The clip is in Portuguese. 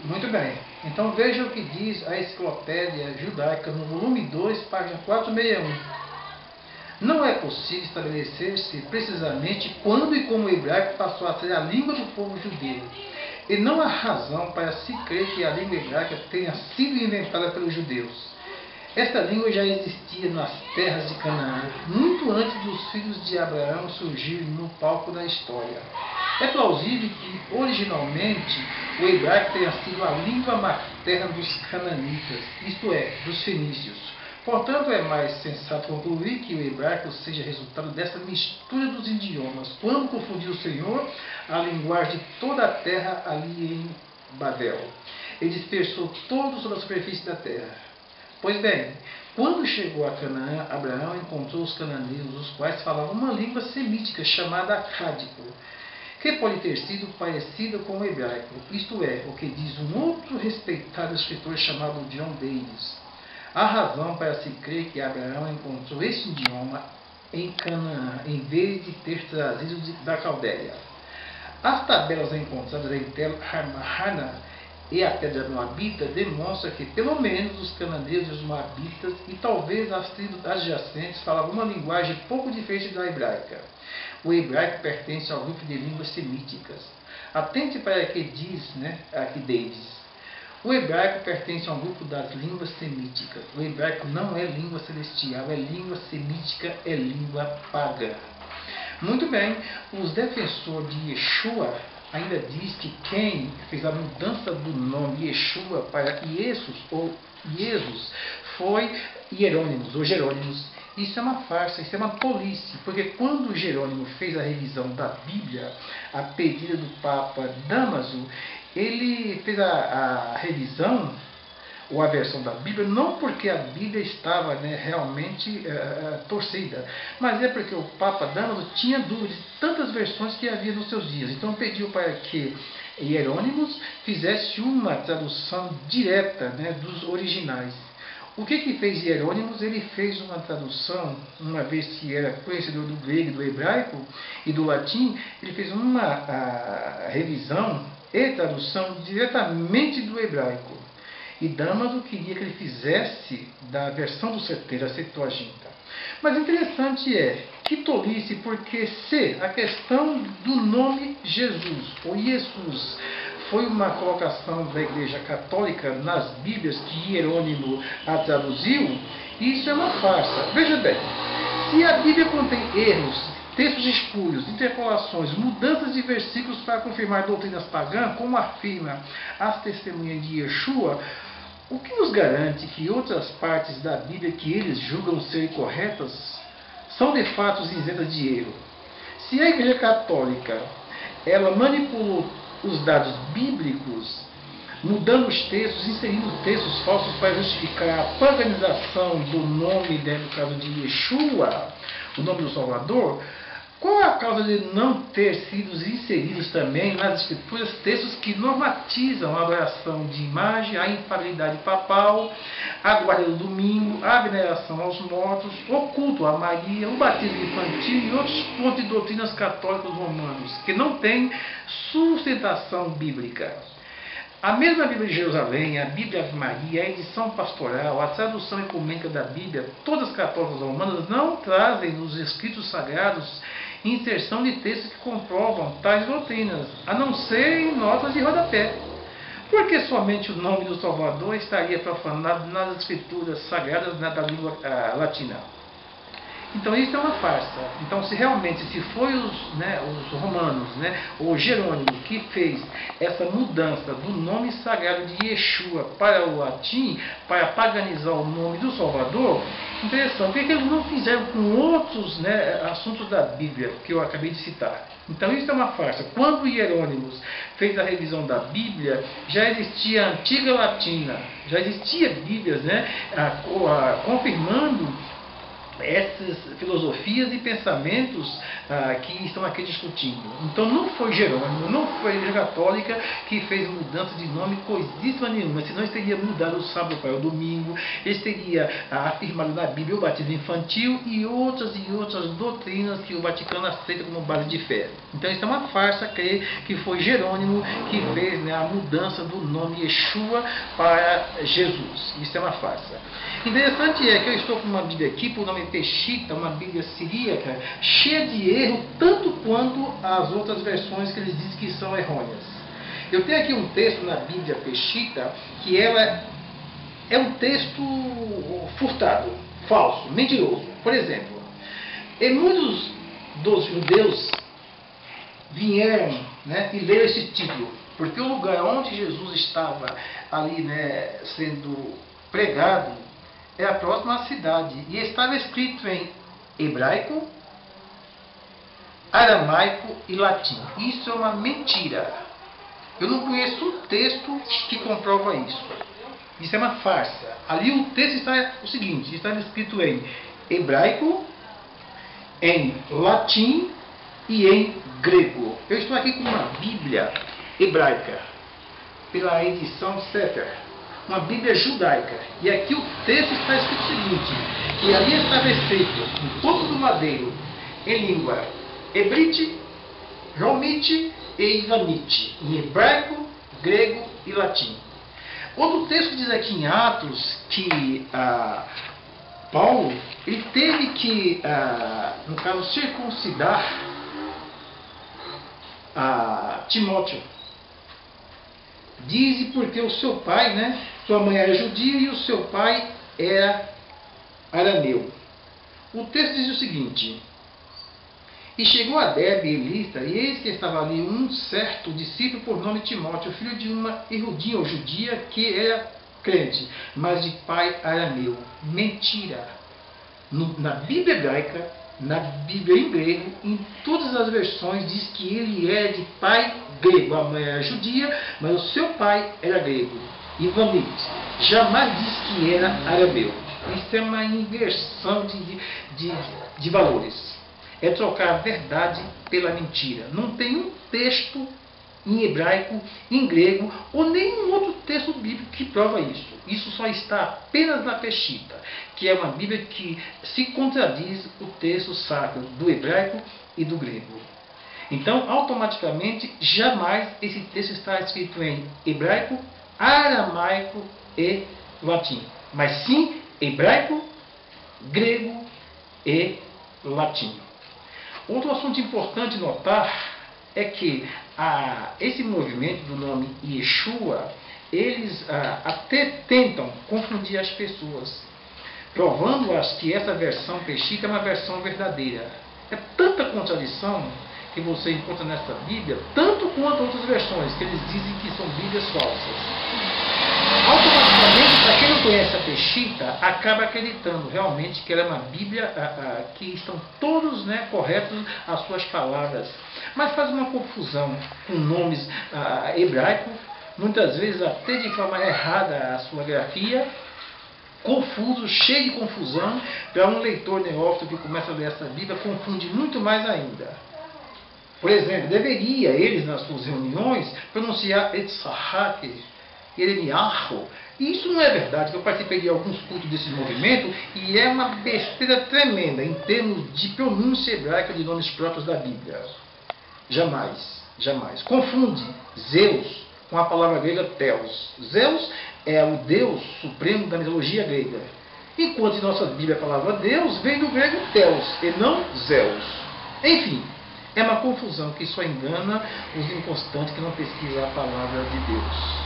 Muito bem. Então veja o que diz a Enciclopédia Judaica no volume 2, página 461. Não é possível estabelecer-se precisamente quando e como o hebraico passou a ser a língua do povo judeu. E não há razão para se crer que a língua hebraica tenha sido inventada pelos judeus. Esta língua já existia nas terras de Canaã, muito antes dos filhos de Abraão surgirem no palco da história. É plausível que, originalmente, o hebraico tenha sido a língua materna dos cananitas, isto é, dos fenícios. Portanto, é mais sensato concluir que o hebraico seja resultado dessa mistura dos idiomas, quando confundiu o Senhor a linguagem de toda a terra ali em Babel. Ele dispersou todos sobre a superfície da terra. Pois bem, quando chegou a Canaã, Abraão encontrou os cananeus, os quais falavam uma língua semítica chamada acádico, que pode ter sido parecida com o hebraico, isto é, o que diz um outro respeitado escritor chamado John Davis. Há razão para se crer que Abraão encontrou esse idioma em Canaã, em vez de ter trazido da Caldeia. As tabelas encontradas em Tel Harmahana e a pedra moabita demonstram que pelo menos os cananeus e os moabitas e talvez as tribos adjacentes falavam uma linguagem pouco diferente da hebraica. O hebraico pertence ao grupo de línguas semíticas. Atente para o que diz aqui Davis. O hebraico pertence ao grupo das línguas semíticas. O hebraico não é língua celestial, é língua semítica, é língua pagã. Muito bem, os defensores de Yeshua ainda diz que quem fez a mudança do nome Yeshua para Jesus ou Jesus foi Hierônimos ou Jerônimos. Isso é uma farsa, isso é uma tolice, porque quando Jerônimo fez a revisão da Bíblia, a pedido do Papa Damaso, ele fez a revisão ou a versão da Bíblia, não porque a Bíblia estava realmente torcida, mas é porque o Papa Damaso tinha dúvidas de tantas versões que havia nos seus dias. Então pediu para que Hierônimos fizesse uma tradução direta dos originais. O que fez Hierônimos? Ele fez uma tradução, uma vez que era conhecedor do grego, do hebraico e do latim, ele fez uma revisão e tradução diretamente do hebraico. E Damaso queria que ele fizesse da versão do Septuaginta, a Septuaginta. Mas interessante é, que tolice, porque se a questão do nome Jesus, ou Jesus, foi uma colocação da Igreja Católica nas Bíblias que Hierônimo a traduziu, isso é uma farsa. Veja bem, se a Bíblia contém erros, textos espúrios, interpolações, mudanças de versículos para confirmar doutrinas pagãs, como afirma as testemunhas de Yeshua, o que nos garante que outras partes da Bíblia que eles julgam ser corretas são de fato isentas de erro? Se a Igreja Católica ela manipulou os dados bíblicos, mudando os textos, inserindo textos falsos para justificar a paganização do nome, no caso de Yeshua, o nome do Salvador, qual é a causa de não ter sido inseridos também nas Escrituras textos que normatizam a adoração de imagem, a infalibilidade papal, a guarda do domingo, a veneração aos mortos, o culto a Maria, o batismo infantil e outros pontos de doutrinas católicas romanos, que não têm sustentação bíblica? A mesma Bíblia de Jerusalém, a Bíblia Ave Maria, a edição pastoral, a tradução ecumênica da Bíblia, todas as católicas romanas não trazem nos escritos sagrados inserção de textos que comprovam tais doutrinas, a não ser em notas de rodapé. Porque somente o nome do Salvador estaria profanado nas escrituras sagradas da língua latina? Então isso é uma farsa. Então se realmente foi os romanos, ou Jerônimo, que fez essa mudança do nome sagrado de Yeshua para o latim, para paganizar o nome do Salvador, interessante. Por que eles não fizeram com outros assuntos da Bíblia que eu acabei de citar? Então isso é uma farsa. Quando Hierônimos fez a revisão da Bíblia, já existia a antiga latina, já existia Bíblias confirmando essas filosofias e pensamentos que estão aqui discutindo. Então não foi Jerônimo, não foi a Igreja Católica que fez mudança de nome coisíssima nenhuma, senão eles teriam mudado o sábado para o domingo, eles teriam afirmado na Bíblia o batismo infantil e outras doutrinas que o Vaticano aceita como base de fé. Então isso é uma farsa crer que foi Jerônimo que fez, né, a mudança do nome Yeshua para Jesus. Isso é uma farsa. Interessante é que eu estou com uma Bíblia aqui, por nome Peshitta, uma Bíblia siríaca, cheia de erro, tanto quanto as outras versões que eles dizem que são errôneas. Eu tenho aqui um texto na Bíblia Peshitta, que ela é um texto furtado, falso, mentiroso. Por exemplo, e muitos dos judeus vieram, né, e leram esse título, porque o lugar onde Jesus estava ali, né, sendo pregado é a próxima cidade, e estava escrito em hebraico, aramaico e latim. Isso é uma mentira. Eu não conheço um texto que comprova isso. Isso é uma farsa. Ali o texto está o seguinte, está escrito em hebraico, em latim e em grego. Eu estou aqui com uma Bíblia hebraica, pela edição Sefer, uma Bíblia judaica. E aqui o texto está escrito o seguinte, que ali estava escrito, no topo do madeiro, em língua hebrite, romite e ivanite, em hebraico, grego e latim. Outro texto diz aqui em Atos que Paulo ele teve que, no caso, circuncidar Timóteo. Diz porque o seu pai, né, sua mãe era judia e o seu pai era arameu. O texto diz o seguinte: e chegou a Derbe e Listra, e eis que estava ali um certo discípulo por nome Timóteo, filho de uma erudinha ou judia que era crente, mas de pai arameu. Mentira! Na Bíblia hebraica, na Bíblia em grego, em todas as versões diz que ele era de pai grego. A mãe era judia, mas o seu pai era grego. Ivanite. Jamais diz que era arameu. Isso é uma inversão de valores. É trocar a verdade pela mentira. Não tem um texto em hebraico, em grego, ou nenhum outro texto bíblico que prova isso. Isso só está apenas na Peshitta, que é uma Bíblia que se contradiz o texto sacro do hebraico e do grego. Então, automaticamente, jamais esse texto está escrito em hebraico, aramaico e latim. Mas sim, hebraico, grego e latim. Outro assunto importante notar é que esse movimento do nome Yeshua, eles até tentam confundir as pessoas, provando-as que essa versão Peshitta é uma versão verdadeira. É tanta contradição que você encontra nessa Bíblia, tanto quanto outras versões, que eles dizem que são Bíblias falsas. Automaticamente, para quem não conhece a Peshitta, acaba acreditando realmente que ela é uma Bíblia que estão todos, né, corretos as suas palavras. Mas faz uma confusão com nomes hebraicos, muitas vezes até de forma errada a sua grafia, confuso, cheio de confusão. Para um leitor neófito que começa a ler essa Bíblia, confunde muito mais ainda. Por exemplo, deveria eles nas suas reuniões pronunciar Etzahak, Eremiahu. Isso não é verdade. Eu participei de alguns cultos desse movimento e é uma besteira tremenda em termos de pronúncia hebraica de nomes próprios da Bíblia. Jamais, jamais. Confunde Zeus com a palavra grega Theos. Zeus é o Deus supremo da mitologia grega, enquanto em nossa Bíblia a palavra Deus vem do grego Theos e não Zeus. Enfim, é uma confusão que só engana os inconstantes que não pesquisam a palavra de Deus.